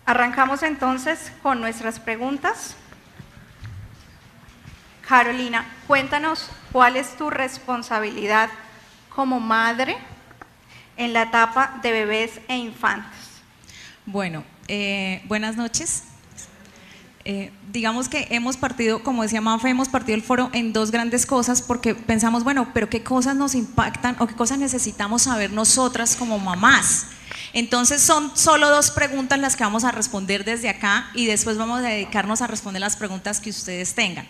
Arrancamos entonces con nuestras preguntas. Carolina, cuéntanos cuál es tu responsabilidad como madre en la etapa de bebés e infantes. Bueno, buenas noches. Digamos que hemos partido, como decía Mafe, hemos partido el foro en dos grandes cosas porque pensamos, bueno, pero ¿qué cosas nos impactan o qué cosas necesitamos saber nosotras como mamás? Entonces son solo dos preguntas las que vamos a responder desde acá y después vamos a dedicarnos a responder las preguntas que ustedes tengan.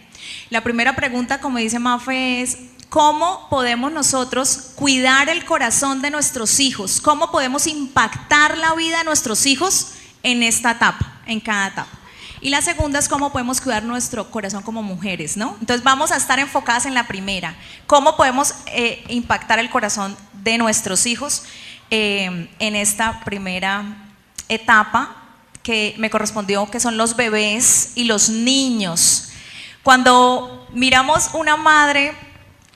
La primera pregunta, como dice Mafe, es ¿cómo podemos nosotros cuidar el corazón de nuestros hijos? ¿Cómo podemos impactar la vida de nuestros hijos en esta etapa, en cada etapa? Y la segunda es cómo podemos cuidar nuestro corazón como mujeres, ¿no? Entonces vamos a estar enfocadas en la primera, cómo podemos impactar el corazón de nuestros hijos en esta primera etapa que me correspondió, que son los bebés y los niños. Cuando miramos una madre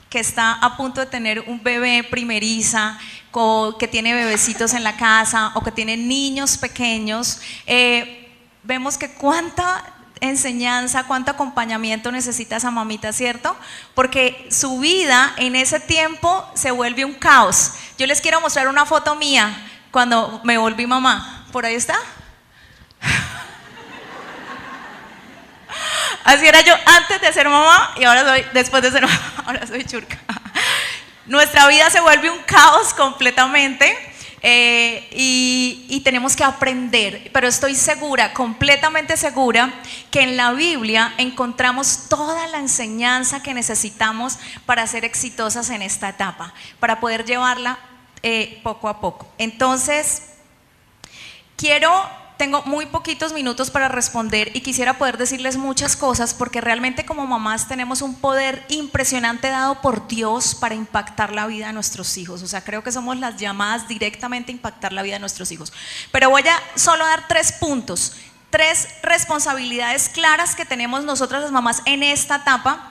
que está a punto de tener un bebé primeriza, que tiene bebecitos en la casa o que tiene niños pequeños, vemos que cuánta enseñanza, cuánto acompañamiento necesita esa mamita, ¿cierto? Porque su vida en ese tiempo se vuelve un caos. Yo les quiero mostrar una foto mía cuando me volví mamá. ¿Por ahí está? Así era yo antes de ser mamá y ahora soy, después de ser mamá, ahora soy churca. Nuestra vida se vuelve un caos completamente. Y tenemos que aprender, pero estoy segura, completamente segura, que en la Biblia encontramos toda la enseñanza que necesitamos para ser exitosas en esta etapa, para poder llevarla poco a poco. Entonces, tengo muy poquitos minutos para responder y quisiera poder decirles muchas cosas porque realmente como mamás tenemos un poder impresionante dado por Dios para impactar la vida de nuestros hijos. O sea, creo que somos las llamadas directamente a impactar la vida de nuestros hijos. Pero voy a solo dar 3 puntos, 3 responsabilidades claras que tenemos nosotras las mamás en esta etapa.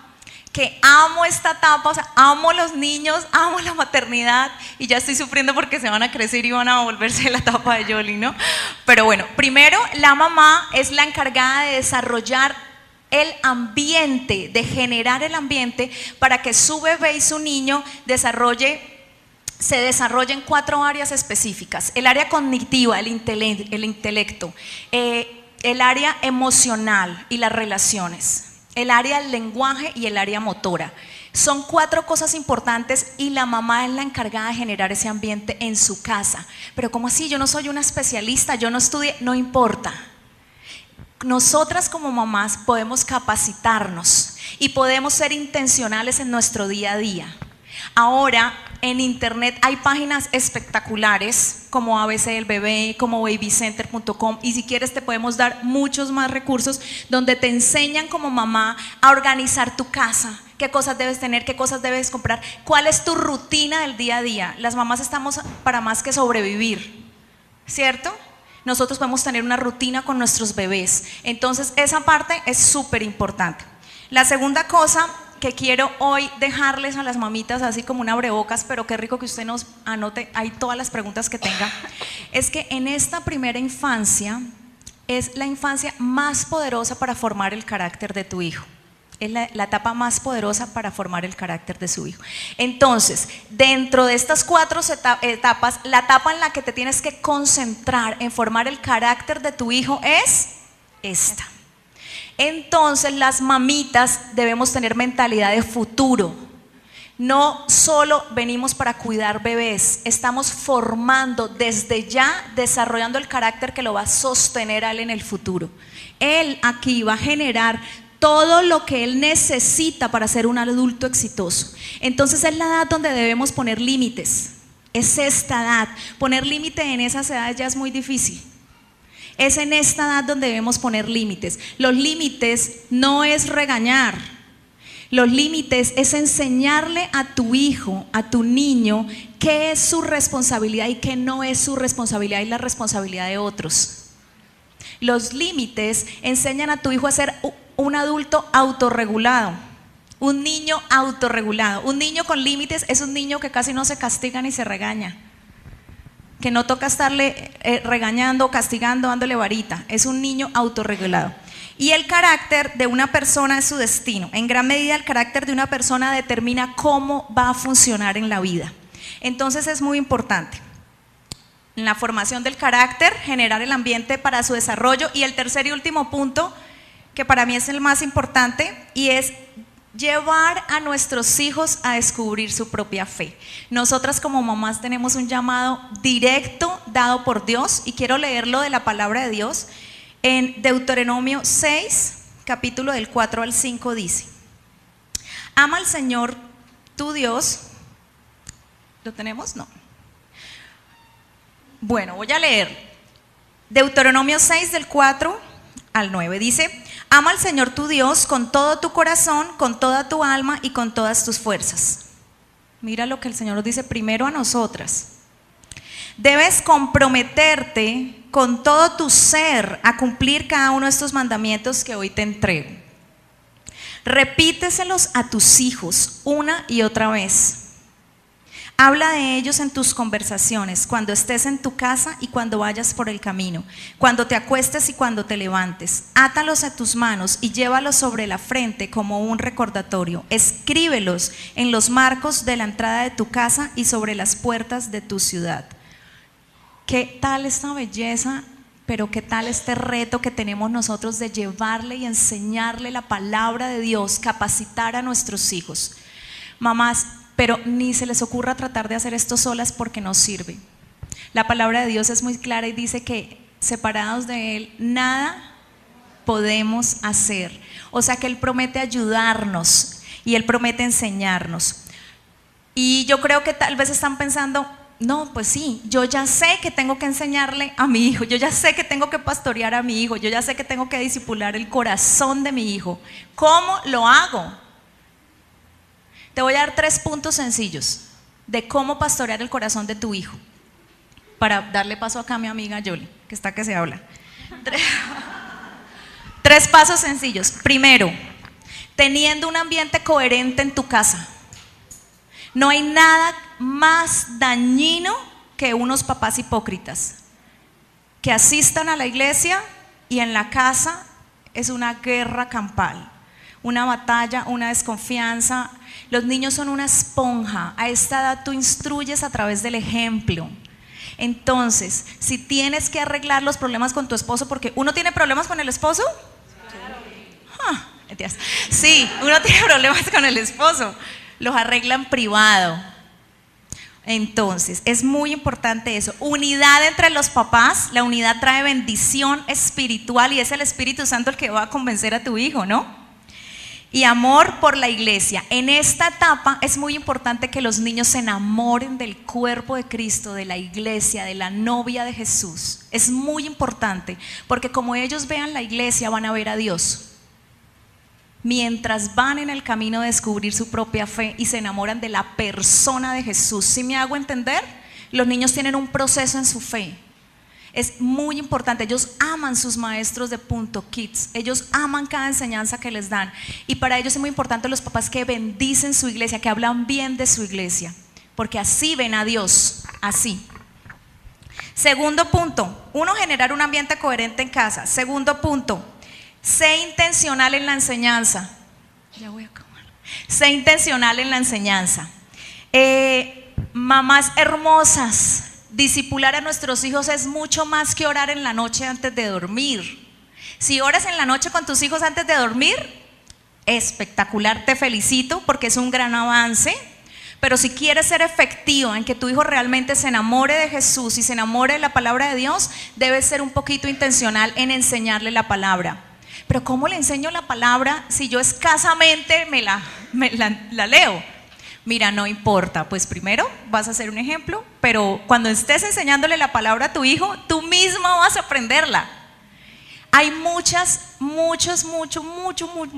Que amo esta etapa, o sea, amo los niños, amo la maternidad y ya estoy sufriendo porque se van a crecer y van a volverse la etapa de Yoli, ¿no? Pero bueno, primero la mamá es la encargada de desarrollar el ambiente, de generar el ambiente para que su bebé y su niño se desarrollen 4 áreas específicas: el área cognitiva, el intelecto, el área emocional y las relaciones, el área del lenguaje y el área motora. Son 4 cosas importantes y la mamá es la encargada de generar ese ambiente en su casa. Pero ¿cómo así? Yo no soy una especialista, yo no estudié, no importa. Nosotras como mamás podemos capacitarnos y podemos ser intencionales en nuestro día a día. Ahora en internet hay páginas espectaculares como ABC del Bebé, como babycenter.com y si quieres te podemos dar muchos más recursos donde te enseñan como mamá a organizar tu casa, qué cosas debes tener, qué cosas debes comprar, cuál es tu rutina del día a día. Las mamás estamos para más que sobrevivir, ¿cierto? Nosotros podemos tener una rutina con nuestros bebés, entonces esa parte es súper importante. La segunda cosa que quiero hoy dejarles a las mamitas así como un abrebocas, pero qué rico que usted nos anote ahí todas las preguntas que tenga, es que en esta primera infancia es la infancia más poderosa para formar el carácter de tu hijo. Es la etapa más poderosa para formar el carácter de su hijo. Entonces, dentro de estas 4 etapas, la etapa en la que te tienes que concentrar en formar el carácter de tu hijo es esta. Entonces las mamitas debemos tener mentalidad de futuro. No solo venimos para cuidar bebés, estamos formando desde ya, desarrollando el carácter que lo va a sostener a él en el futuro. Él aquí va a generar todo lo que él necesita para ser un adulto exitoso. Entonces es la edad donde debemos poner límites. Es esta edad. Poner límite en esas edades ya es muy difícil. Es en esta edad donde debemos poner límites. Los límites no es regañar. Los límites es enseñarle a tu hijo, a tu niño, qué es su responsabilidad y qué no es su responsabilidad y la responsabilidad de otros. Los límites enseñan a tu hijo a ser un adulto autorregulado, un niño autorregulado. Un niño con límites es un niño que casi no se castiga ni se regaña. que no toca estarle regañando, castigando, dándole varita. Es un niño autorregulado. Y el carácter de una persona es su destino. En gran medida el carácter de una persona determina cómo va a funcionar en la vida. Entonces es muy importante. En la formación del carácter, generar el ambiente para su desarrollo. Y el tercer y último punto, que para mí es el más importante, y es llevar a nuestros hijos a descubrir su propia fe. Nosotras como mamás tenemos un llamado directo dado por Dios, y quiero leerlo de la palabra de Dios. En Deuteronomio 6, capítulo del 4 al 5 dice: ama al Señor tu Dios. ¿Lo tenemos? No. Bueno, voy a leer. Deuteronomio 6 del 4 al 9 dice: ama al Señor tu Dios con todo tu corazón, con toda tu alma y con todas tus fuerzas. Mira lo que el Señor nos dice primero a nosotras. Debes comprometerte con todo tu ser a cumplir cada uno de estos mandamientos que hoy te entrego. Repíteselos a tus hijos una y otra vez. Habla de ellos en tus conversaciones, cuando estés en tu casa y cuando vayas por el camino, cuando te acuestes y cuando te levantes. Átalos a tus manos y llévalos sobre la frente como un recordatorio. Escríbelos en los marcos de la entrada de tu casa y sobre las puertas de tu ciudad. ¿Qué tal esta belleza? Pero qué tal este reto que tenemos nosotros de llevarle y enseñarle la palabra de Dios, capacitar a nuestros hijos. Mamás, pero ni se les ocurra tratar de hacer esto solas porque no sirve. La palabra de Dios es muy clara y dice que separados de Él nada podemos hacer. O sea que Él promete ayudarnos y Él promete enseñarnos. Y yo creo que tal vez están pensando: no, pues sí, yo ya sé que tengo que enseñarle a mi hijo, yo ya sé que tengo que pastorear a mi hijo, yo ya sé que tengo que discipular el corazón de mi hijo. ¿Cómo lo hago? Te voy a dar 3 puntos sencillos de cómo pastorear el corazón de tu hijo, para darle paso acá a mi amiga Yoli, que está que se habla. 3 pasos sencillos. Primero, teniendo un ambiente coherente en tu casa. No hay nada más dañino que unos papás hipócritas, que asistan a la iglesia y en la casa es una guerra campal, una batalla, una desconfianza. Los niños son una esponja. A esta edad tú instruyes a través del ejemplo. Entonces, si tienes que arreglar los problemas con tu esposo, porque uno tiene problemas con el esposo. Sí, uno tiene problemas con el esposo. Los arregla en privado. Entonces, es muy importante eso. Unidad entre los papás. La unidad trae bendición espiritual y es el Espíritu Santo el que va a convencer a tu hijo, ¿no? Y amor por la iglesia. En esta etapa es muy importante que los niños se enamoren del cuerpo de Cristo, de la iglesia, de la novia de Jesús. Es muy importante, porque como ellos vean la iglesia, van a ver a Dios. Mientras van en el camino de descubrir su propia fe y se enamoran de la persona de Jesús. ¿Sí me hago entender? Los niños tienen un proceso en su fe. Es muy importante. Ellos aman sus maestros de Punto Kids. Ellos aman cada enseñanza que les dan. Y para ellos es muy importante los papás que bendicen su iglesia, que hablan bien de su iglesia, porque así ven a Dios, así. Segundo punto, generar un ambiente coherente en casa. Segundo punto, sé intencional en la enseñanza. Ya voy a acabar. Sé intencional en la enseñanza. Mamás hermosas, discipular a nuestros hijos es mucho más que orar en la noche antes de dormir. Si oras en la noche con tus hijos antes de dormir, espectacular, te felicito porque es un gran avance. Pero si quieres ser efectivo en que tu hijo realmente se enamore de Jesús y se enamore de la palabra de Dios, debes ser un poquito intencional en enseñarle la palabra. Pero ¿cómo le enseño la palabra si yo escasamente la leo? Mira, no importa, pues primero vas a hacer un ejemplo, pero cuando estés enseñándole la palabra a tu hijo, tú mismo vas a aprenderla. Hay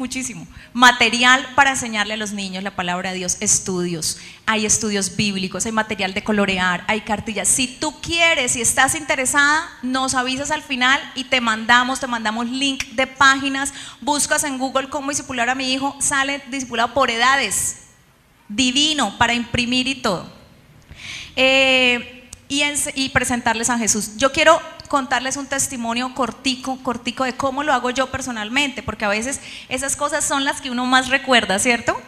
muchísimo material para enseñarle a los niños la palabra de Dios. Estudios, hay estudios bíblicos, hay material de colorear, hay cartillas. Si tú quieres y estás interesada, nos avisas al final y te mandamos link de páginas. Buscas en Google cómo discipular a mi hijo, sale discipulado por edades, divino, para imprimir y todo. y presentarles a Jesús. Yo quiero contarles un testimonio cortico de cómo lo hago yo personalmente, porque a veces esas cosas son las que uno más recuerda, ¿cierto?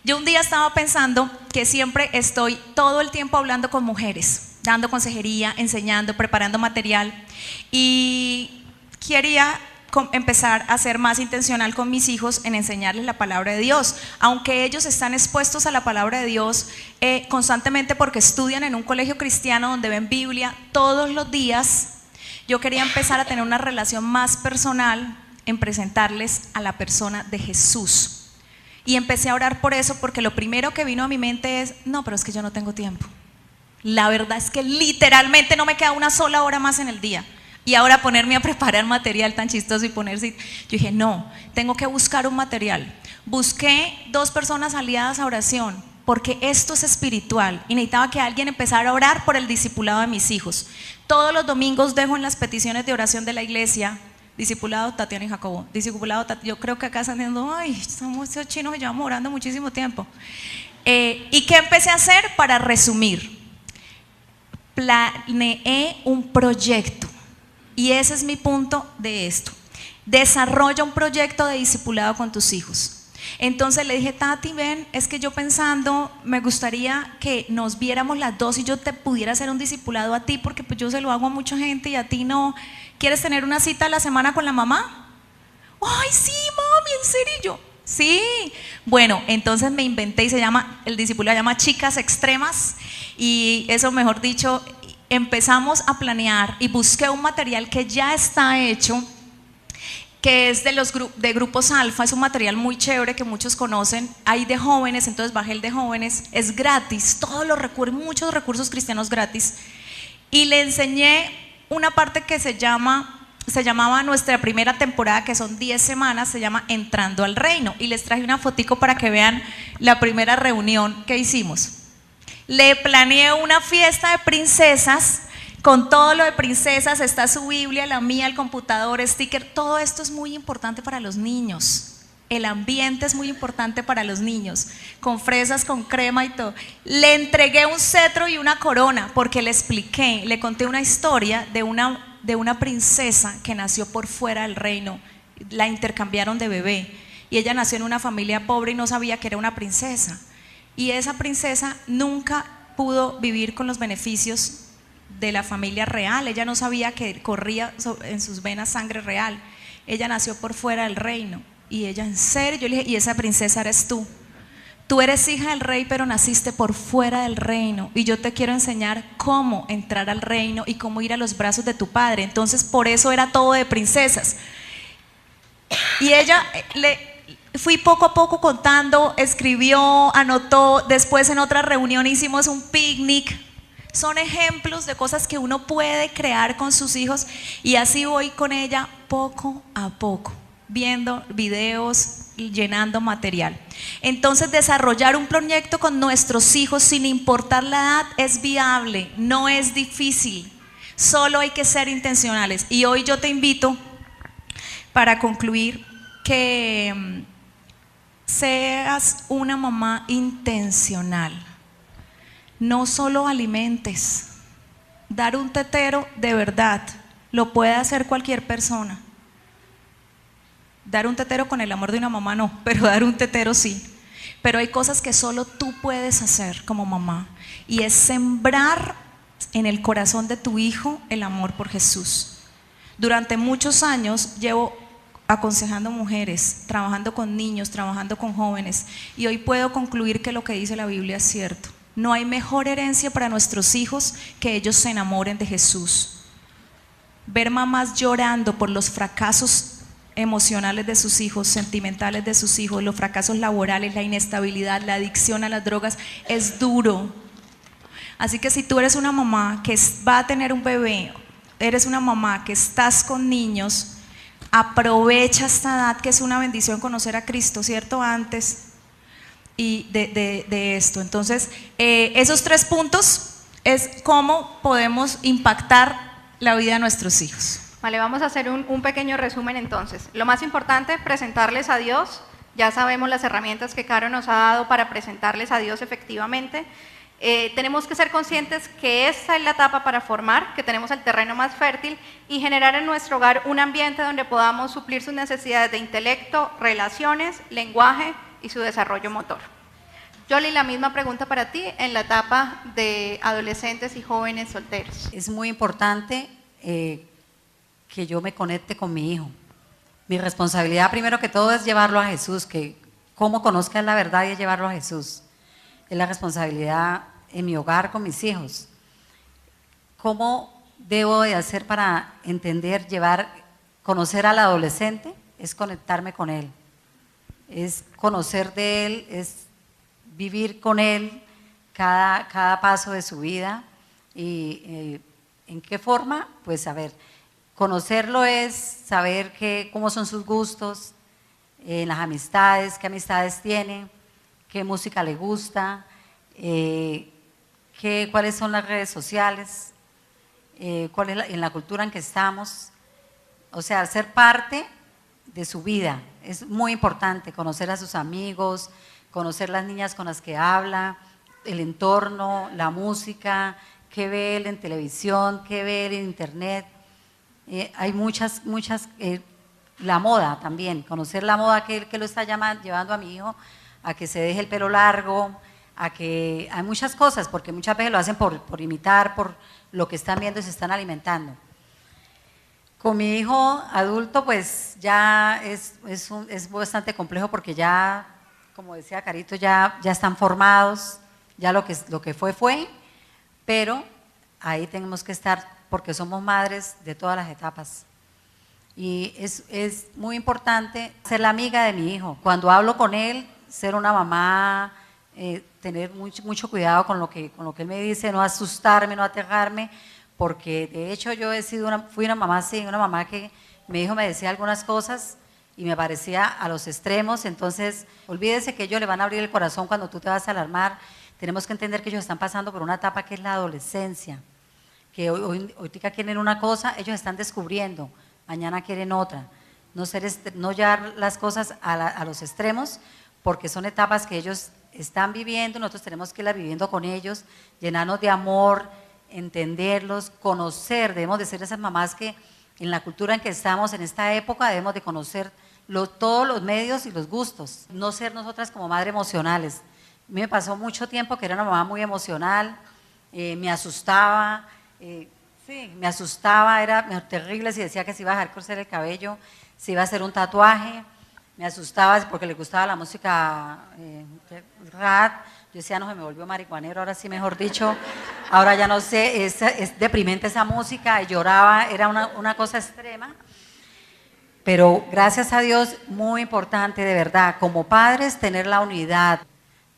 Yo un día estaba pensando que siempre estoy todo el tiempo hablando con mujeres, dando consejería, enseñando, preparando material, y quería empezar a ser más intencional con mis hijos en enseñarles la palabra de Dios, aunque ellos están expuestos a la palabra de Dios constantemente porque estudian en un colegio cristiano donde ven Biblia todos los días. Yo quería empezar a tener una relación más personal en presentarles a la persona de Jesús, y empecé a orar por eso, porque lo primero que vino a mi mente es: no, pero es que yo no tengo tiempo. La verdad es que literalmente no me queda una sola hora más en el día. Y ahora ponerme a preparar material tan chistoso y ponerse… Yo dije, no, tengo que buscar un material. Busqué 2 personas aliadas a oración, porque esto es espiritual, y necesitaba que alguien empezara a orar por el discipulado de mis hijos. Todos los domingos dejo en las peticiones de oración de la iglesia: discipulado Tatiana y Jacobo, discipulado Tatiana. Yo creo que acá están diciendo: ay, somos esos chinos que llevamos orando muchísimo tiempo. ¿Y qué empecé a hacer? Para resumir, planeé un proyecto. Y ese es mi punto de esto: desarrolla un proyecto de discipulado con tus hijos. Entonces le dije: Tati, ven, es que yo pensando, me gustaría que nos viéramos las dos y yo te pudiera hacer un discipulado a ti, porque pues yo se lo hago a mucha gente y a ti no. ¿Quieres tener una cita a la semana con la mamá? Ay, sí, mami, ¿en serio? Yo, sí. Bueno, entonces me inventé, y el discipulado se llama Chicas Extremas, y eso, mejor dicho, empezamos a planear y busqué un material que ya está hecho, que es de grupos alfa. Es un material muy chévere que muchos conocen. Hay de jóvenes, entonces bajé el de jóvenes, es gratis, muchos recursos cristianos gratis, y le enseñé una parte que se llamaba nuestra primera temporada, que son 10 semanas, se llama Entrando al Reino, y les traje una fotico para que vean la primera reunión que hicimos. Le planeé una fiesta de princesas, con todo lo de princesas, está su Biblia, la mía, el computador, sticker. Todo esto es muy importante para los niños. El ambiente es muy importante para los niños, con fresas, con crema y todo. Le entregué un cetro y una corona, porque le conté una historia de una princesa que nació por fuera del reino. La intercambiaron de bebé, y ella nació en una familia pobre y no sabía que era una princesa. Y esa princesa nunca pudo vivir con los beneficios de la familia real. Ella no sabía que corría en sus venas sangre real. Ella nació por fuera del reino. Y ella, en serio, yo le dije: y esa princesa eres tú. Tú eres hija del rey, pero naciste por fuera del reino. Y yo te quiero enseñar cómo entrar al reino y cómo ir a los brazos de tu padre. Entonces, por eso era todo de princesas. Y ella fui poco a poco contando, escribió, anotó. Después, en otra reunión, hicimos un picnic. Son ejemplos de cosas que uno puede crear con sus hijos, y así voy con ella poco a poco, viendo videos, llenando material. Entonces, desarrollar un proyecto con nuestros hijos, sin importar la edad, es viable, no es difícil, solo hay que ser intencionales. Y hoy yo te invito, para concluir, que seas una mamá intencional. No solo alimentes. Dar un tetero de verdad lo puede hacer cualquier persona. Dar un tetero con el amor de una mamá no, pero dar un tetero sí. Pero hay cosas que solo tú puedes hacer como mamá, y es sembrar en el corazón de tu hijo el amor por Jesús. Durante muchos años llevo aconsejando mujeres, trabajando con niños, trabajando con jóvenes, y hoy puedo concluir que lo que dice la Biblia es cierto. No hay mejor herencia para nuestros hijos que ellos se enamoren de Jesús. Ver mamás llorando por los fracasos emocionales de sus hijos, sentimentales de sus hijos, los fracasos laborales, la inestabilidad, la adicción a las drogas, es duro. Así que si tú eres una mamá que va a tener un bebé, eres una mamá que estás con niños, aprovecha esta edad, que es una bendición conocer a Cristo, ¿cierto? Antes y de esto. Entonces, esos 3 puntos es cómo podemos impactar la vida de nuestros hijos. Vale, vamos a hacer un pequeño resumen entonces. Lo más importante, presentarles a Dios. Ya sabemos las herramientas que Caro nos ha dado para presentarles a Dios efectivamente. Tenemos que ser conscientes que esta es la etapa para formar, que tenemos el terreno más fértil y generar en nuestro hogar un ambiente donde podamos suplir sus necesidades de intelecto, relaciones, lenguaje y su desarrollo motor. Yoli, la misma pregunta para ti en la etapa de adolescentes y jóvenes solteros. Es muy importante que yo me conecte con mi hijo. Mi responsabilidad primero que todo es llevarlo a Jesús, que como conozca la verdad y es llevarlo a Jesús. Es la responsabilidad en mi hogar con mis hijos. ¿Cómo debo de hacer para entender, conocer al adolescente? Es conectarme con él, es conocer de él, es vivir con él cada paso de su vida. Y ¿en qué forma? Pues a ver, conocerlo es saber cómo son sus gustos, en las amistades, qué amistades tiene, qué música le gusta, cuáles son las redes sociales, cuál es en la cultura en que estamos. O sea, ser parte de su vida. Es muy importante conocer a sus amigos, conocer las niñas con las que habla, el entorno, la música, qué ve él en televisión, qué ve él en internet. Hay muchas, la moda también, conocer la moda que lo está llevando a mi hijo a que se deje el pelo largo, hay muchas cosas, porque muchas veces lo hacen por imitar, por lo que están viendo y se están alimentando. Con mi hijo adulto, pues ya es bastante complejo porque ya, como decía Carito, ya están formados, ya lo que fue, pero ahí tenemos que estar porque somos madres de todas las etapas. Y es muy importante ser la amiga de mi hijo. Cuando hablo con él, ser una mamá, tener mucho cuidado con lo que él me dice, no asustarme, no aterrarme, porque de hecho yo fui una mamá así, una mamá que mi hijo me decía algunas cosas y me parecía a los extremos. Entonces, olvídese que ellos le van a abrir el corazón cuando tú te vas a alarmar. Tenemos que entender que ellos están pasando por una etapa que es la adolescencia, que hoy quieren una cosa, ellos están descubriendo, mañana quieren otra. No llevar las cosas a los extremos, porque son etapas que ellos están viviendo, nosotros tenemos que irlas viviendo con ellos, llenarnos de amor, entenderlos, conocer. Debemos de ser esas mamás que en la cultura en que estamos, en esta época, debemos de conocer todos los medios y los gustos, no ser nosotras como madres emocionales. A mí me pasó mucho tiempo que era una mamá muy emocional, me asustaba, era terrible si decía que se iba a dejar crecer el cabello, si iba a hacer un tatuaje, me asustaba porque le gustaba la música rap. Yo decía, no, se me volvió marihuanero, ahora sí, mejor dicho, ahora ya no sé, es deprimente esa música, y lloraba, era una cosa extrema. Pero gracias a Dios, muy importante de verdad, como padres, tener la unidad,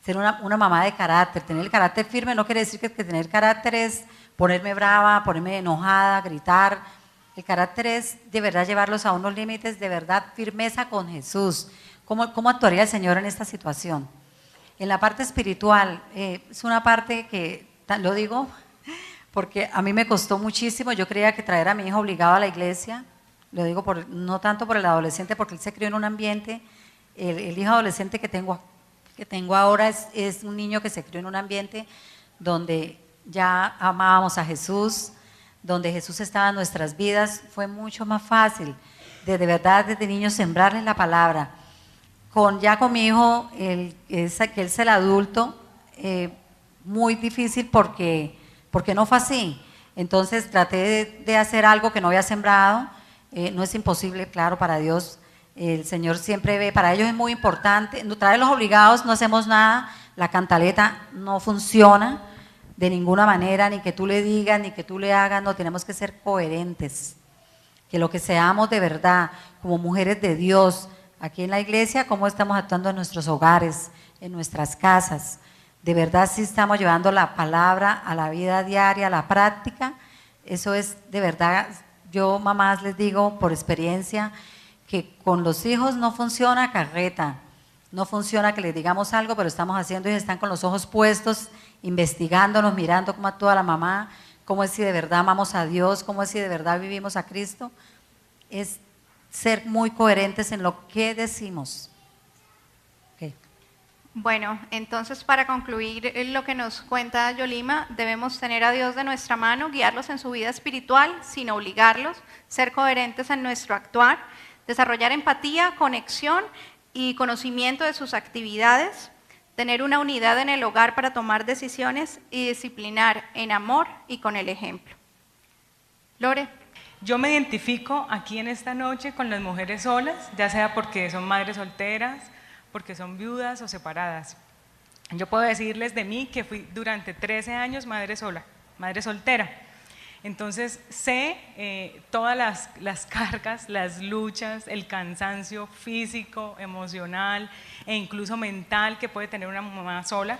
ser una mamá de carácter. Tener el carácter firme no quiere decir que tener carácter es ponerme brava, ponerme enojada, gritar. El carácter es de verdad llevarlos a unos límites, de verdad firmeza con Jesús. ¿Cómo actuaría el Señor en esta situación? En la parte espiritual, es una parte que, lo digo porque a mí me costó muchísimo. Yo creía que traer a mi hijo obligado a la iglesia, lo digo no tanto por el adolescente, porque él se crió en un ambiente. El hijo adolescente que tengo ahora es un niño que se crió en un ambiente donde ya amábamos a Jesús, donde Jesús estaba en nuestras vidas. Fue mucho más fácil, de verdad, desde niños sembrarles la palabra. Ya con mi hijo, que él es el adulto, muy difícil porque no fue así. Entonces traté de hacer algo que no había sembrado. No es imposible, claro, para Dios. El Señor siempre ve, para ellos es muy importante. Traerlos obligados, no hacemos nada. La cantaleta no funciona de ninguna manera, ni que tú le digas, ni que tú le hagas. No, tenemos que ser coherentes. Que lo que seamos de verdad, como mujeres de Dios, aquí en la iglesia, cómo estamos actuando en nuestros hogares, en nuestras casas. De verdad, sí estamos llevando la palabra a la vida diaria, a la práctica. Eso es de verdad. Yo, mamás, les digo por experiencia que con los hijos no funciona carreta, no funciona que les digamos algo, pero estamos haciendo, ellos están con los ojos puestos, investigándonos, mirando cómo actúa la mamá, cómo es si de verdad amamos a Dios, cómo es si de verdad vivimos a Cristo. Es ser muy coherentes en lo que decimos. Okay. Bueno, entonces para concluir lo que nos cuenta Yolima, debemos tener a Dios de nuestra mano, guiarlos en su vida espiritual sin obligarlos, ser coherentes en nuestro actuar, desarrollar empatía, conexión y conocimiento de sus actividades, tener una unidad en el hogar para tomar decisiones y disciplinar en amor y con el ejemplo. Lore. Yo me identifico aquí en esta noche con las mujeres solas, ya sea porque son madres solteras, porque son viudas o separadas. Yo puedo decirles de mí que fui durante 13 años madre sola, madre soltera. Entonces sé todas las cargas, las luchas, el cansancio físico, emocional e incluso mental que puede tener una mamá sola.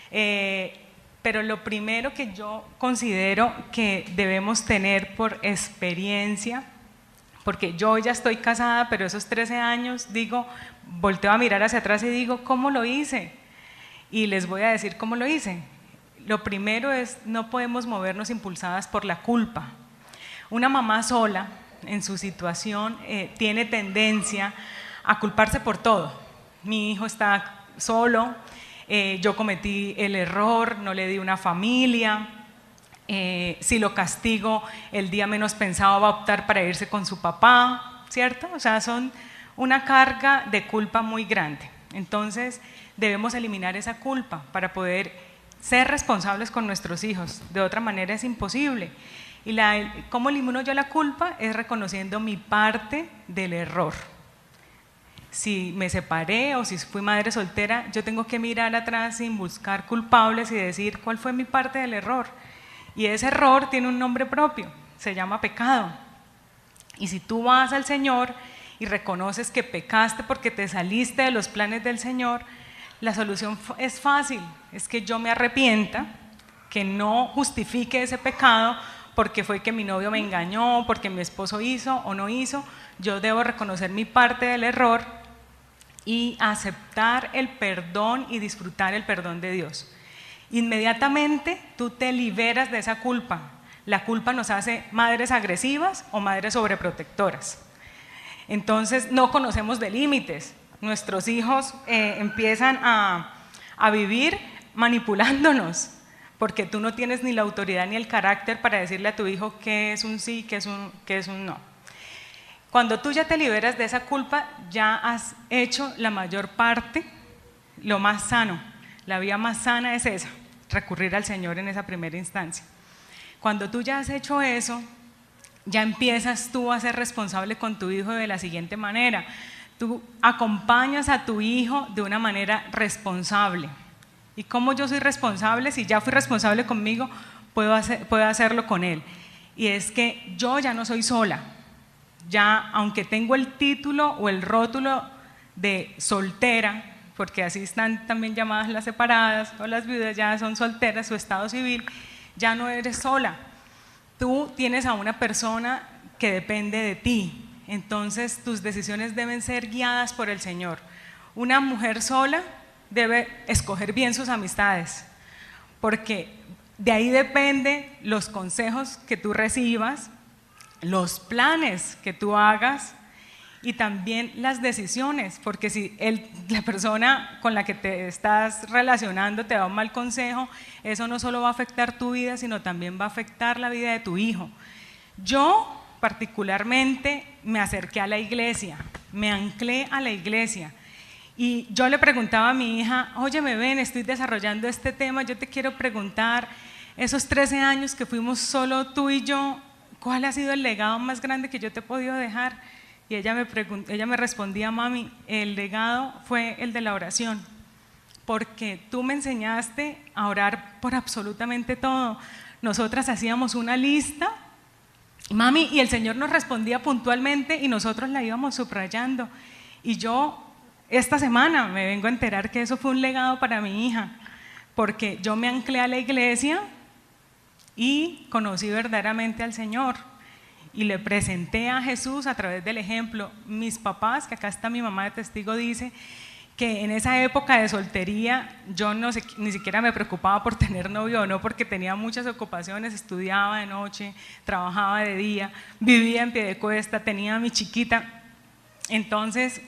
Pero lo primero que yo considero que debemos tener por experiencia, porque yo ya estoy casada, pero esos 13 años, digo, volteo a mirar hacia atrás y digo, ¿cómo lo hice? Y les voy a decir cómo lo hice. Lo primero es, no podemos movernos impulsadas por la culpa. Una mamá sola, en su situación, tiene tendencia a culparse por todo. Mi hijo está solo, yo cometí el error, no le di una familia, si lo castigo el día menos pensado va a optar para irse con su papá, ¿cierto? O sea, son una carga de culpa muy grande. Entonces debemos eliminar esa culpa para poder ser responsables con nuestros hijos, de otra manera es imposible. Y ¿cómo elimino yo la culpa? Es reconociendo mi parte del error. Si me separé o si fui madre soltera, yo tengo que mirar atrás sin buscar culpables y decir cuál fue mi parte del error. Y ese error tiene un nombre propio, se llama pecado. Y si tú vas al Señor y reconoces que pecaste porque te saliste de los planes del Señor, la solución es fácil, es que yo me arrepienta, que no justifique ese pecado porque fue que mi novio me engañó, porque mi esposo hizo o no hizo. Yo debo reconocer mi parte del error y aceptar el perdón y disfrutar el perdón de Dios. Inmediatamente tú te liberas de esa culpa. La culpa nos hace madres agresivas o madres sobreprotectoras. Entonces no conocemos de límites. Nuestros hijos empiezan a vivir manipulándonos, porque tú no tienes ni la autoridad ni el carácter para decirle a tu hijo qué es un sí, qué es un no. Cuando tú ya te liberas de esa culpa, ya has hecho la mayor parte, lo más sano. La vía más sana es esa, recurrir al Señor en esa primera instancia. Cuando tú ya has hecho eso, ya empiezas tú a ser responsable con tu hijo de la siguiente manera. Tú acompañas a tu hijo de una manera responsable. ¿Y cómo yo soy responsable? Si ya fui responsable conmigo, puedo hacerlo con él. Y es que yo ya no soy sola. Ya, aunque tengo el título o el rótulo de soltera, porque así están también llamadas las separadas o las viudas, ya son solteras, su estado civil, ya no eres sola. Tú tienes a una persona que depende de ti, entonces tus decisiones deben ser guiadas por el Señor. Una mujer sola debe escoger bien sus amistades, porque de ahí dependen los consejos que tú recibas, los planes que tú hagas y también las decisiones, porque si la persona con la que te estás relacionando te da un mal consejo, eso no solo va a afectar tu vida, sino también va a afectar la vida de tu hijo. Yo particularmente me acerqué a la iglesia, me anclé a la iglesia y yo le preguntaba a mi hija, oye, ven, estoy desarrollando este tema, yo te quiero preguntar, esos 13 años que fuimos solo tú y yo, ¿cuál ha sido el legado más grande que yo te he podido dejar? Y ella me respondía, mami, el legado fue el de la oración, porque tú me enseñaste a orar por absolutamente todo. Nosotras hacíamos una lista, mami, y el Señor nos respondía puntualmente y nosotros la íbamos subrayando. Y yo esta semana me vengo a enterar que eso fue un legado para mi hija, porque yo me anclé a la iglesia y conocí verdaderamente al Señor y le presenté a Jesús a través del ejemplo. Mis papás, que acá está mi mamá de testigo, dice que en esa época de soltería yo ni siquiera me preocupaba por tener novio o no, porque tenía muchas ocupaciones, estudiaba de noche, trabajaba de día, vivía en Piedecuesta, tenía a mi chiquita, entonces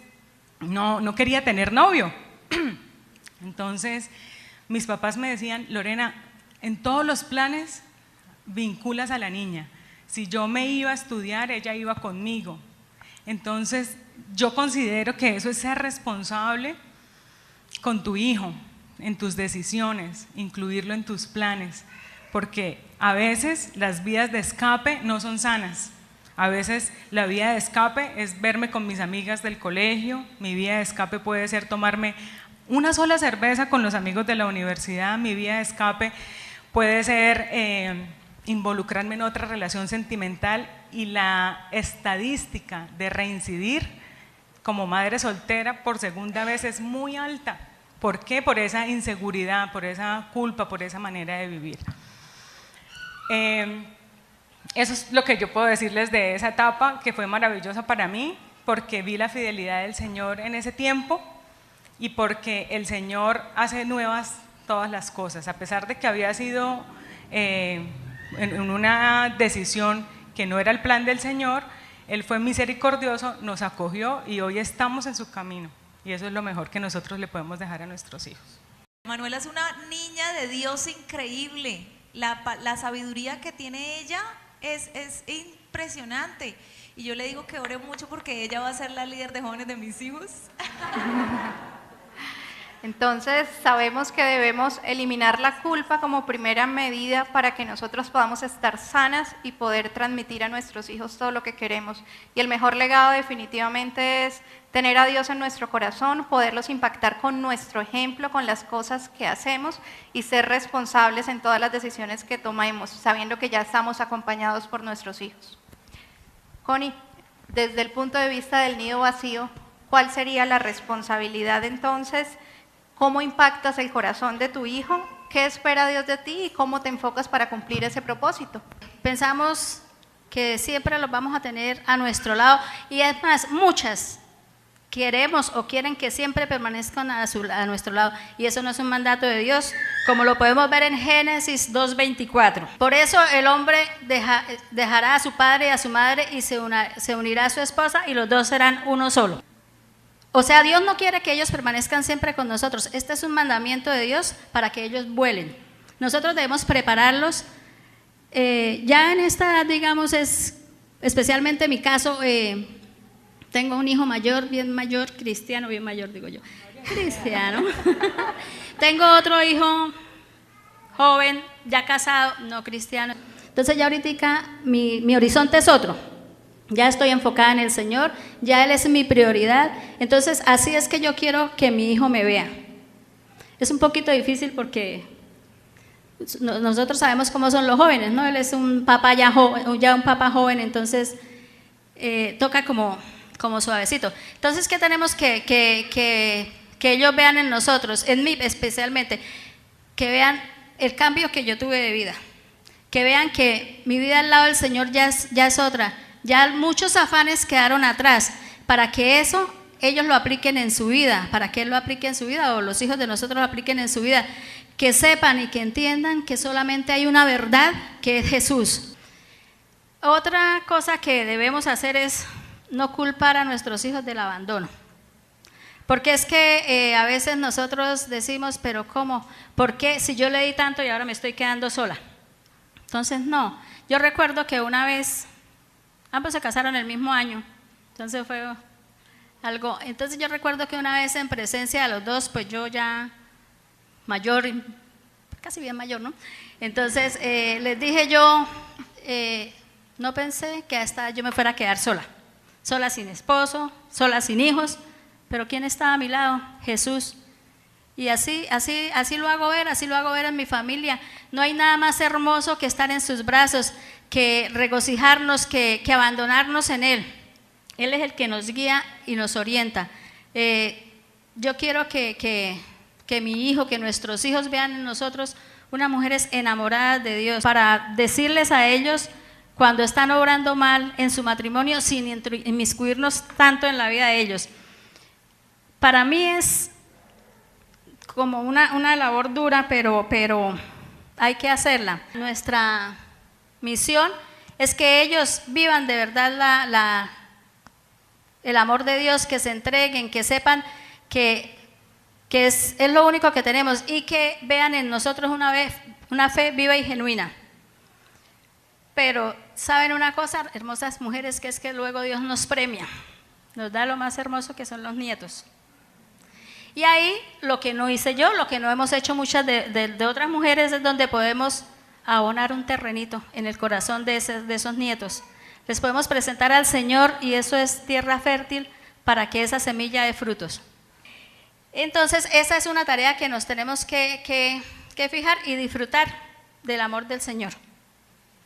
no quería tener novio. Entonces, mis papás me decían, Lorena, en todos los planes vinculas a la niña. Si yo me iba a estudiar, ella iba conmigo. Entonces, yo considero que eso es ser responsable con tu hijo, en tus decisiones, incluirlo en tus planes, porque a veces las vías de escape no son sanas. A veces la vía de escape es verme con mis amigas del colegio, mi vía de escape puede ser tomarme una sola cerveza con los amigos de la universidad, mi vía de escape puede ser involucrarme en otra relación sentimental, y la estadística de reincidir como madre soltera por segunda vez es muy alta. ¿Por qué? Por esa inseguridad, por esa culpa, por esa manera de vivir. Eso es lo que yo puedo decirles de esa etapa, que fue maravillosa para mí, porque vi la fidelidad del Señor en ese tiempo y porque el Señor hace nuevas todas las cosas. A pesar de que había sido en una decisión que no era el plan del Señor, Él fue misericordioso, nos acogió y hoy estamos en su camino. Y eso es lo mejor que nosotros le podemos dejar a nuestros hijos. Manuela es una niña de Dios increíble. La sabiduría que tiene ella es impresionante. Y yo le digo que ore mucho porque ella va a ser la líder de jóvenes de mis hijos. Entonces, sabemos que debemos eliminar la culpa como primera medida para que nosotros podamos estar sanas y poder transmitir a nuestros hijos todo lo que queremos. Y el mejor legado definitivamente es tener a Dios en nuestro corazón, poderlos impactar con nuestro ejemplo, con las cosas que hacemos y ser responsables en todas las decisiones que tomemos, sabiendo que ya estamos acompañados por nuestros hijos. Connie, desde el punto de vista del nido vacío, ¿cuál sería la responsabilidad entonces? ¿Cómo impactas el corazón de tu hijo? ¿Qué espera Dios de ti y cómo te enfocas para cumplir ese propósito? Pensamos que siempre los vamos a tener a nuestro lado y es más, muchas queremos o quieren que siempre permanezcan a nuestro lado, y eso no es un mandato de Dios, como lo podemos ver en Génesis 2:24. Por eso el hombre dejará a su padre y a su madre y se unirá a su esposa y los dos serán uno solo. O sea, Dios no quiere que ellos permanezcan siempre con nosotros. Este es un mandamiento de Dios para que ellos vuelen. Nosotros debemos prepararlos. Ya en esta edad, digamos, especialmente en mi caso, tengo un hijo mayor, bien mayor, cristiano, bien mayor digo yo, cristiano. Tengo otro hijo joven, ya casado, no cristiano. Entonces ya ahorita mi horizonte es otro. Ya estoy enfocada en el Señor, ya Él es mi prioridad. Entonces así es que yo quiero que mi hijo me vea. Es un poquito difícil porque nosotros sabemos cómo son los jóvenes, ¿no? Él es un papá ya un papá joven, entonces toca como suavecito. Entonces, ¿qué tenemos que ellos vean en nosotros, en mí especialmente? Que vean el cambio que yo tuve de vida, que vean que mi vida al lado del Señor ya es otra. Ya muchos afanes quedaron atrás, para que eso ellos lo apliquen en su vida, para que Él lo aplique en su vida o los hijos de nosotros lo apliquen en su vida, que sepan y que entiendan que solamente hay una verdad, que es Jesús. Otra cosa que debemos hacer es no culpar a nuestros hijos del abandono, porque es que a veces nosotros decimos, pero ¿cómo? ¿Por qué si yo le di tanto y ahora me estoy quedando sola? Entonces no, yo recuerdo que una vez ambos se casaron el mismo año, entonces fue algo. Entonces yo recuerdo que una vez en presencia de los dos, pues yo ya mayor, casi bien mayor, ¿no? Entonces les dije yo, no pensé que hasta yo me fuera a quedar sola sin esposo, sola sin hijos, pero ¿quién estaba a mi lado? Jesús. Y así lo hago ver en mi familia. No hay nada más hermoso que estar en sus brazos, que regocijarnos, que abandonarnos en Él. Él es el que nos guía y nos orienta. Yo quiero que mi hijo, que nuestros hijos vean en nosotros unas mujeres enamoradas de Dios, para decirles a ellos cuando están obrando mal en su matrimonio, sin inmiscuirnos tanto en la vida de ellos. Para mí es como una labor dura, pero hay que hacerla. Nuestra misión es que ellos vivan de verdad el amor de Dios, que se entreguen, que sepan que que es lo único que tenemos, y que vean en nosotros una fe viva y genuina. Pero, ¿saben una cosa, hermosas mujeres? Que es que luego Dios nos premia, nos da lo más hermoso, que son los nietos. Y ahí, lo que no hice yo, lo que no hemos hecho muchas de otras mujeres, es donde podemos abonar un terrenito en el corazón de esos nietos. Les podemos presentar al Señor, y eso es tierra fértil para que esa semilla dé frutos. Entonces, esa es una tarea que nos tenemos que fijar y disfrutar del amor del Señor.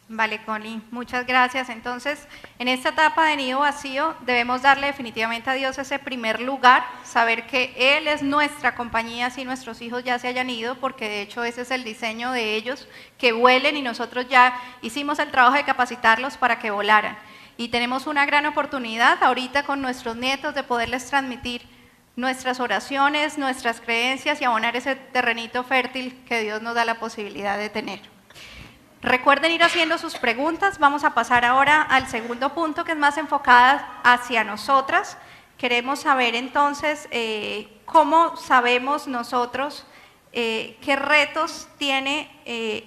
Vale, Connie, muchas gracias. Entonces, en esta etapa de nido vacío debemos darle definitivamente a Dios ese primer lugar, saber que Él es nuestra compañía si nuestros hijos ya se hayan ido, porque de hecho ese es el diseño de ellos, que vuelen, y nosotros ya hicimos el trabajo de capacitarlos para que volaran. Y tenemos una gran oportunidad ahorita con nuestros nietos de poderles transmitir nuestras oraciones, nuestras creencias y abonar ese terrenito fértil que Dios nos da la posibilidad de tener. Recuerden ir haciendo sus preguntas. Vamos a pasar ahora al segundo punto, que es más enfocada hacia nosotras. Queremos saber entonces cómo sabemos nosotros qué retos tiene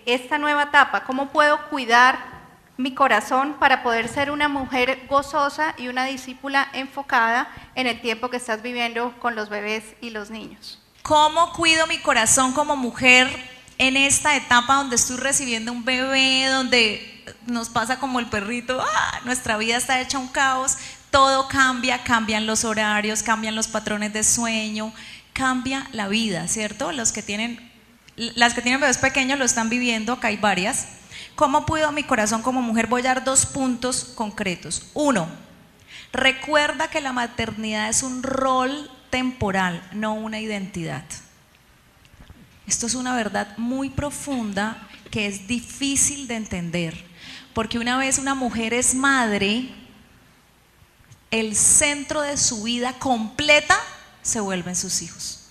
esta nueva etapa, cómo puedo cuidar mi corazón para poder ser una mujer gozosa y una discípula enfocada en el tiempo que estás viviendo con los bebés y los niños. ¿Cómo cuido mi corazón como mujer en esta etapa donde estoy recibiendo un bebé, donde nos pasa como el perrito, nuestra vida está hecha un caos, todo cambia, cambian los horarios, cambian los patrones de sueño, cambia la vida, ¿cierto? Las que tienen bebés pequeños lo están viviendo, acá hay varias. ¿Cómo cuido mi corazón como mujer? Voy a dar 2 puntos concretos. 1, recuerda que la maternidad es un rol temporal, no una identidad. Esto es una verdad muy profunda que es difícil de entender, porque una vez una mujer es madre, el centro de su vida completa se vuelven sus hijos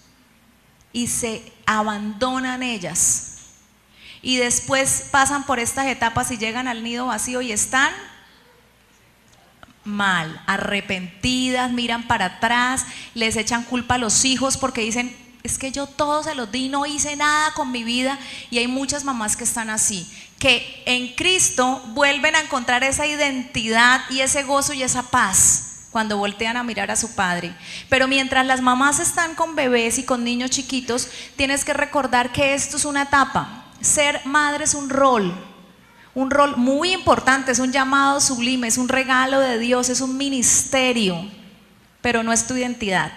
y se abandonan ellas. Y después pasan por estas etapas y llegan al nido vacío y están mal, arrepentidas, miran para atrás, les echan culpa a los hijos porque dicen, es que yo todo se los di, no hice nada con mi vida. Y hay muchas mamás que están así, que en Cristo vuelven a encontrar esa identidad y ese gozo y esa paz cuando voltean a mirar a su padre. Pero mientras las mamás están con bebés y con niños chiquitos, tienes que recordar que esto es una etapa. Ser madre es un rol muy importante, es un llamado sublime, es un regalo de Dios, es un ministerio, pero no es tu identidad.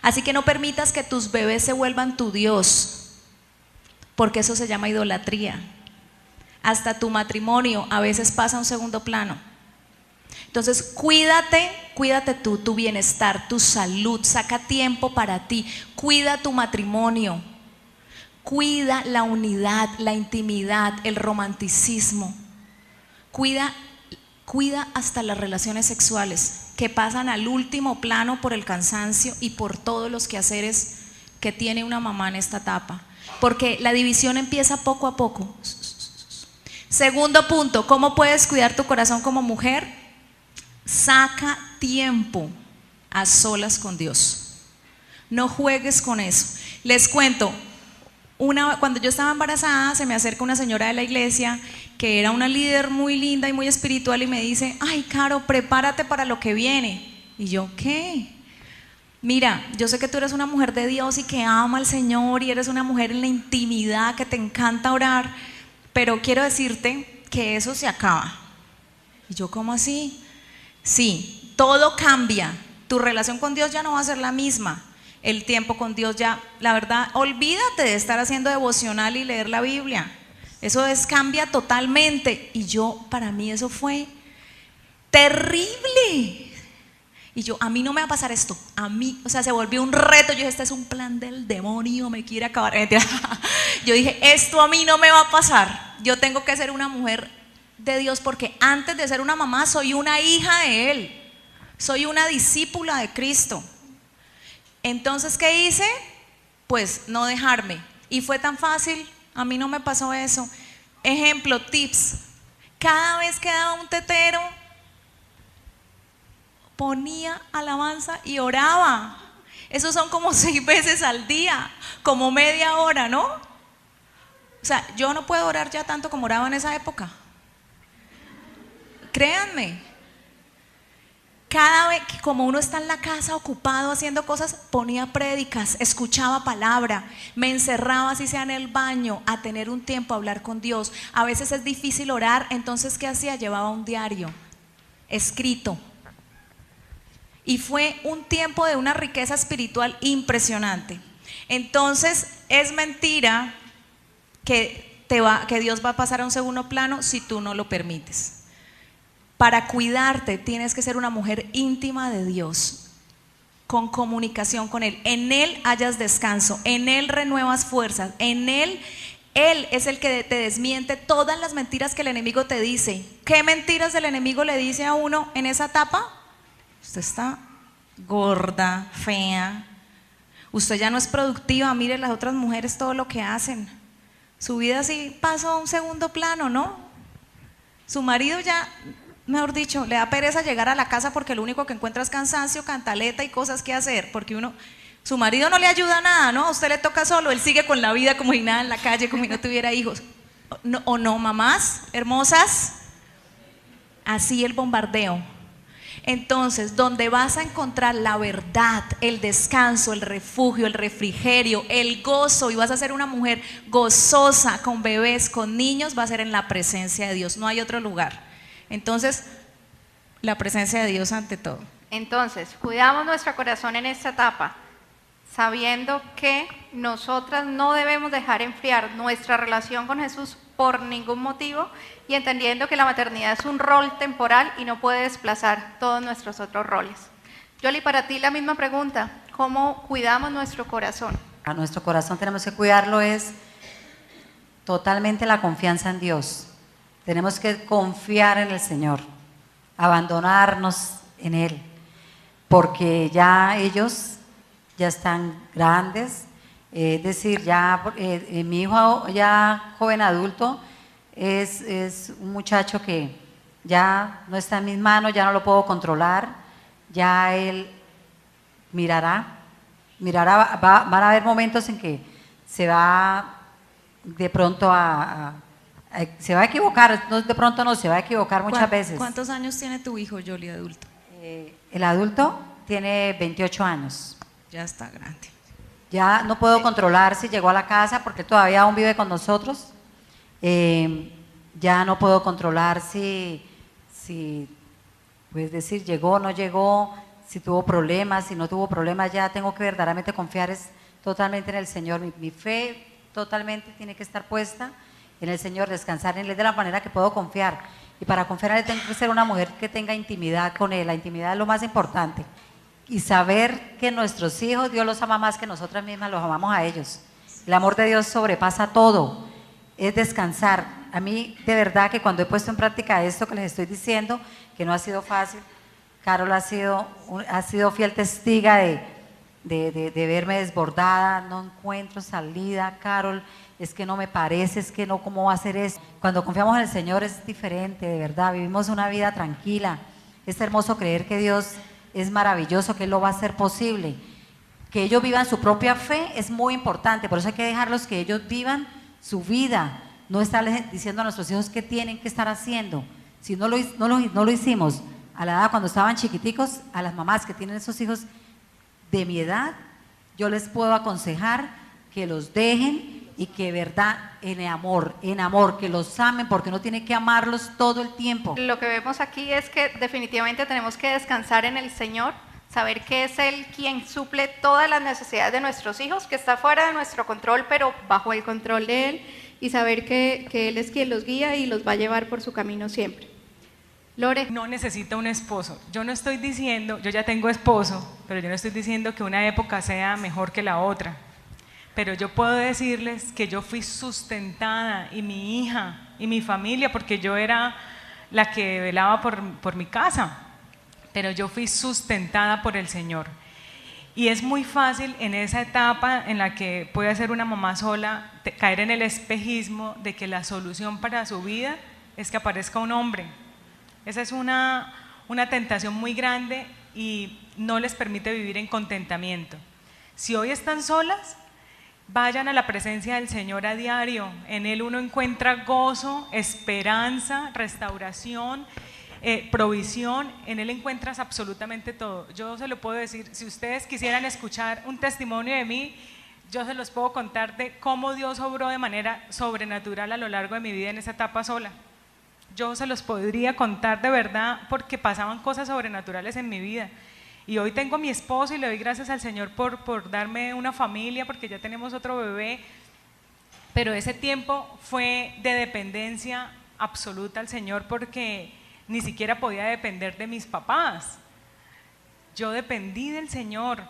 Así que no permitas que tus bebés se vuelvan tu Dios, porque eso se llama idolatría. Hasta tu matrimonio a veces pasa a un segundo plano. Entonces cuídate tú, tu bienestar, tu salud, saca tiempo para ti, cuida tu matrimonio. Cuida la unidad, la intimidad, el romanticismo. Cuida hasta las relaciones sexuales, que pasan al último plano por el cansancio y por todos los quehaceres que tiene una mamá en esta etapa. Porque la división empieza poco a poco. Segundo punto, ¿cómo puedes cuidar tu corazón como mujer? Saca tiempo a solas con Dios. No juegues con eso. Les cuento. Cuando yo estaba embarazada, se me acerca una señora de la iglesia que era una líder muy linda y muy espiritual y me dice, ay, Caro, prepárate para lo que viene. Y yo, ¿qué? Mira, yo sé que tú eres una mujer de Dios y que ama al Señor y eres una mujer en la intimidad, que te encanta orar, pero quiero decirte que eso se acaba. Y yo, ¿cómo así? Sí, todo cambia, tu relación con Dios ya no va a ser la misma. El tiempo con Dios ya, la verdad, olvídate de estar haciendo devocional y leer la Biblia. Eso cambia totalmente. Y para mí eso fue terrible. Y a mí no me va a pasar esto. A mí, se volvió un reto. Yo dije, este es un plan del demonio, me quiere acabar. Yo dije, esto a mí no me va a pasar. Yo tengo que ser una mujer de Dios, porque antes de ser una mamá soy una hija de Él. Soy una discípula de Cristo. Entonces, ¿qué hice? Pues no dejarme. Y fue tan fácil, a mí no me pasó eso. Ejemplo, tips. Cada vez que daba un tetero, ponía alabanza y oraba. Esos son como 6 veces al día, como media hora, ¿no? O sea, yo no puedo orar ya tanto como oraba en esa época. Créanme. Cada vez que como uno está en la casa ocupado haciendo cosas, ponía prédicas, escuchaba palabra, me encerraba así sea en el baño a tener un tiempo a hablar con Dios. A veces es difícil orar, entonces ¿qué hacía? Llevaba un diario escrito. Y fue un tiempo de una riqueza espiritual impresionante. Entonces es mentira que Dios va a pasar a un segundo plano si tú no lo permites. Para cuidarte tienes que ser una mujer íntima de Dios, con comunicación con Él. En Él hallas descanso, en Él renuevas fuerzas, en Él es el que te desmiente todas las mentiras que el enemigo te dice. ¿Qué mentiras el enemigo le dice a uno en esa etapa? Usted está gorda, fea, usted ya no es productiva, mire las otras mujeres todo lo que hacen. Su vida sí pasó a un segundo plano, ¿no? Su marido ya, mejor dicho, le da pereza llegar a la casa porque lo único que encuentra es cansancio, cantaleta y cosas que hacer, porque su marido no le ayuda a nada, ¿no? A usted le toca solo, él sigue con la vida como si nada en la calle, como si no tuviera hijos. ¿O no, mamás hermosas? Así el bombardeo. Entonces, donde vas a encontrar la verdad, el descanso, el refugio, el refrigerio, el gozo, y vas a ser una mujer gozosa con bebés, con niños, va a ser en la presencia de Dios, no hay otro lugar. Entonces, la presencia de Dios ante todo. Entonces, cuidamos nuestro corazón en esta etapa, sabiendo que nosotras no debemos dejar enfriar nuestra relación con Jesús por ningún motivo y entendiendo que la maternidad es un rol temporal y no puede desplazar todos nuestros otros roles. Yoli, para ti la misma pregunta, ¿cómo cuidamos nuestro corazón? A nuestro corazón tenemos que cuidarlo es totalmente la confianza en Dios. Tenemos que confiar en el Señor, abandonarnos en Él, porque ya ellos ya están grandes, es decir, ya mi hijo ya joven adulto es un muchacho que ya no está en mis manos, ya no lo puedo controlar, ya él mirará, van a haber momentos en que se va de pronto se va a equivocar, no, de pronto no, se va a equivocar muchas veces. ¿Cuántos años tiene tu hijo, Yoli, adulto? El adulto tiene 28 años. Ya está grande. Ya no puedo controlar si llegó a la casa porque todavía aún vive con nosotros. Ya no puedo controlar si pues decir, llegó, no llegó, si tuvo problemas, si no tuvo problemas. Ya tengo que verdaderamente confiar totalmente en el Señor. Mi fe totalmente tiene que estar puesta en el Señor, descansar en Él de la manera que puedo confiar. Y para confiar en Él tengo que ser una mujer que tenga intimidad con Él. La intimidad es lo más importante. Y saber que nuestros hijos, Dios los ama más que nosotras mismas los amamos a ellos. El amor de Dios sobrepasa todo. Es descansar. A mí, de verdad, que cuando he puesto en práctica esto que les estoy diciendo, que no ha sido fácil, Carol ha sido fiel testiga de verme desbordada, no encuentro salida, Carol, es que no me parece, es que no, ¿cómo va a ser eso? Cuando confiamos en el Señor es diferente, de verdad, vivimos una vida tranquila. Es hermoso creer que Dios es maravilloso, que Él lo va a hacer posible. Que ellos vivan su propia fe es muy importante, por eso hay que dejarlos que ellos vivan su vida, no estarles diciendo a nuestros hijos qué tienen que estar haciendo. Si no lo hicimos a la edad cuando estaban chiquiticos, a las mamás que tienen esos hijos de mi edad, yo les puedo aconsejar que los dejen y que verdad, en amor, que los amen, porque no tiene que amarlos todo el tiempo. Lo que vemos aquí es que definitivamente tenemos que descansar en el Señor, saber que es Él quien suple todas las necesidades de nuestros hijos, que está fuera de nuestro control, pero bajo el control de Él, y saber que Él es quien los guía y los va a llevar por su camino siempre. Lore. No necesita un esposo. Yo no estoy diciendo, yo ya tengo esposo, pero yo no estoy diciendo que una época sea mejor que la otra. Pero yo puedo decirles que yo fui sustentada, y mi hija y mi familia, porque yo era la que velaba por mi casa, pero yo fui sustentada por el Señor. Y es muy fácil en esa etapa en la que puede ser una mamá sola caer en el espejismo de que la solución para su vida es que aparezca un hombre. Esa es una tentación muy grande y no les permite vivir en contentamiento. Si hoy están solas, vayan a la presencia del Señor a diario. En Él uno encuentra gozo, esperanza, restauración, provisión. En Él encuentras absolutamente todo. Yo se lo puedo decir, si ustedes quisieran escuchar un testimonio de mí, yo se los puedo contar de cómo Dios obró de manera sobrenatural a lo largo de mi vida en esa etapa sola. Yo se los podría contar de verdad porque pasaban cosas sobrenaturales en mi vida. Y hoy tengo a mi esposo y le doy gracias al Señor por darme una familia, porque ya tenemos otro bebé. Pero ese tiempo fue de dependencia absoluta al Señor porque ni siquiera podía depender de mis papás. Yo dependí del Señor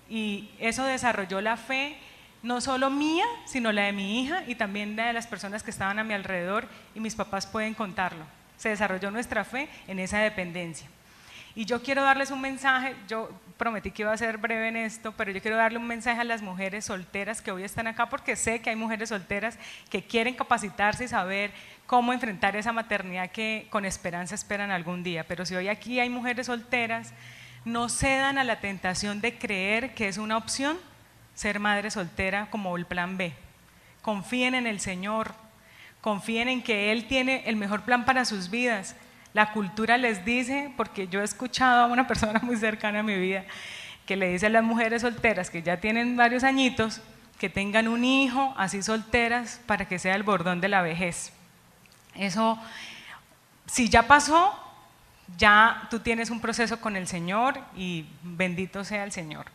y eso desarrolló la fe, no solo mía, sino la de mi hija y también la de las personas que estaban a mi alrededor, y mis papás pueden contarlo. Se desarrolló nuestra fe en esa dependencia. Y yo quiero darles un mensaje, yo prometí que iba a ser breve en esto, pero yo quiero darle un mensaje a las mujeres solteras que hoy están acá, porque sé que hay mujeres solteras que quieren capacitarse y saber cómo enfrentar esa maternidad que con esperanza esperan algún día. Pero si hoy aquí hay mujeres solteras, no cedan a la tentación de creer que es una opción ser madre soltera como el plan B. Confíen en el Señor, confíen en que Él tiene el mejor plan para sus vidas. La cultura les dice, porque yo he escuchado a una persona muy cercana a mi vida que le dice a las mujeres solteras que ya tienen varios añitos que tengan un hijo así solteras para que sea el bordón de la vejez. Eso, si ya pasó, ya tú tienes un proceso con el Señor y bendito sea el Señor.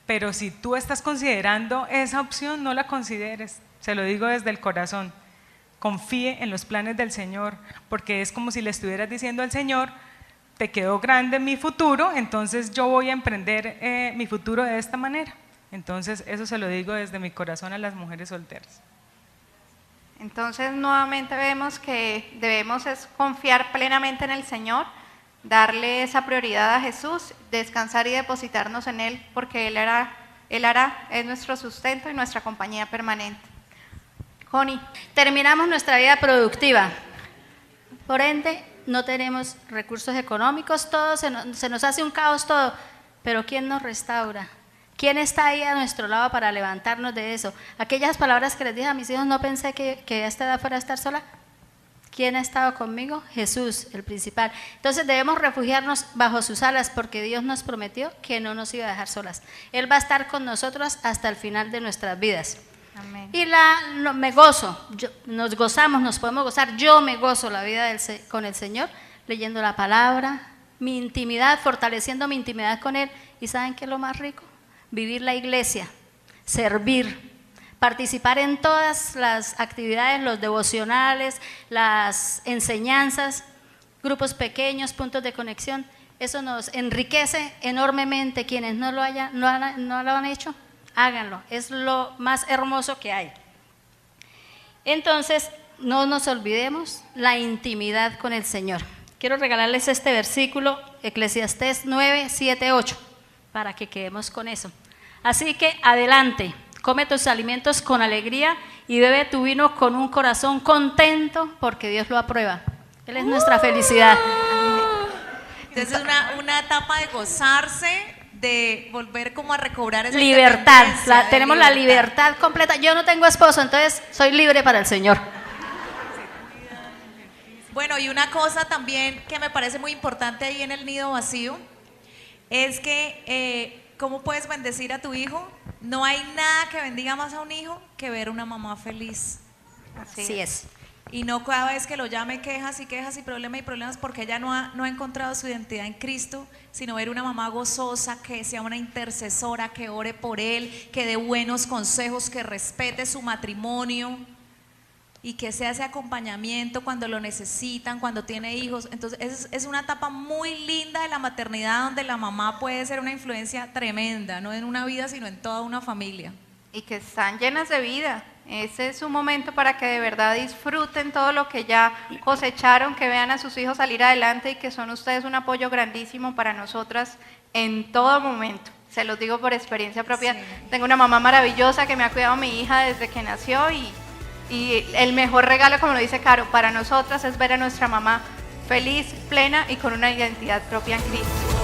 Pero si tú estás considerando esa opción, no la consideres, se lo digo desde el corazón. Confíe en los planes del Señor, porque es como si le estuvieras diciendo al Señor: te quedó grande mi futuro, entonces yo voy a emprender mi futuro de esta manera. Entonces eso se lo digo desde mi corazón a las mujeres solteras. Entonces nuevamente vemos que debemos es confiar plenamente en el Señor, darle esa prioridad a Jesús, descansar y depositarnos en Él, porque Él hará, es nuestro sustento y nuestra compañía permanente. Connie. Terminamos nuestra vida productiva, por ende no tenemos recursos económicos, todo se nos hace un caos todo, pero ¿quién nos restaura? ¿Quién está ahí a nuestro lado para levantarnos de eso? Aquellas palabras que les dije a mis hijos, no pensé que a esta edad fuera a estar sola. ¿Quién ha estado conmigo? Jesús, el principal. Entonces debemos refugiarnos bajo sus alas, porque Dios nos prometió que no nos iba a dejar solas. Él va a estar con nosotros hasta el final de nuestras vidas. Amén. Y me gozo, nos gozamos, nos podemos gozar. Yo me gozo la vida con el Señor, leyendo la palabra, mi intimidad, fortaleciendo mi intimidad con Él. ¿Y saben qué es lo más rico? Vivir la iglesia, servir, participar en todas las actividades, los devocionales, las enseñanzas, grupos pequeños, puntos de conexión. Eso nos enriquece enormemente. Quienes no lo han hecho, háganlo, es lo más hermoso que hay. Entonces, no nos olvidemos la intimidad con el Señor. Quiero regalarles este versículo, Eclesiastés 9, 7, 8, para que quedemos con eso. Así que adelante, come tus alimentos con alegría y bebe tu vino con un corazón contento, porque Dios lo aprueba. Él es nuestra felicidad. Entonces es una etapa de gozarse, de volver como a recobrar esa libertad, independencia, tenemos la libertad completa. Yo no tengo esposo, entonces soy libre para el Señor. Bueno, y una cosa también que me parece muy importante ahí en el nido vacío es que ¿cómo puedes bendecir a tu hijo? No hay nada que bendiga más a un hijo que ver una mamá feliz. Así es. Y no cada vez que lo llame quejas y problemas porque ella no ha encontrado su identidad en Cristo, sino ver una mamá gozosa, que sea una intercesora, que ore por él, que dé buenos consejos, que respete su matrimonio y que sea ese acompañamiento cuando lo necesitan, cuando tiene hijos. Entonces es una etapa muy linda de la maternidad, donde la mamá puede ser una influencia tremenda, no en una vida sino en toda una familia. Y que están llenas de vida. Ese es un momento para que de verdad disfruten todo lo que ya cosecharon, que vean a sus hijos salir adelante y que son ustedes un apoyo grandísimo para nosotras en todo momento. Se los digo por experiencia propia. Sí. Tengo una mamá maravillosa que me ha cuidado a mi hija desde que nació y el mejor regalo, como lo dice Caro, para nosotras es ver a nuestra mamá feliz, plena y con una identidad propia en Cristo.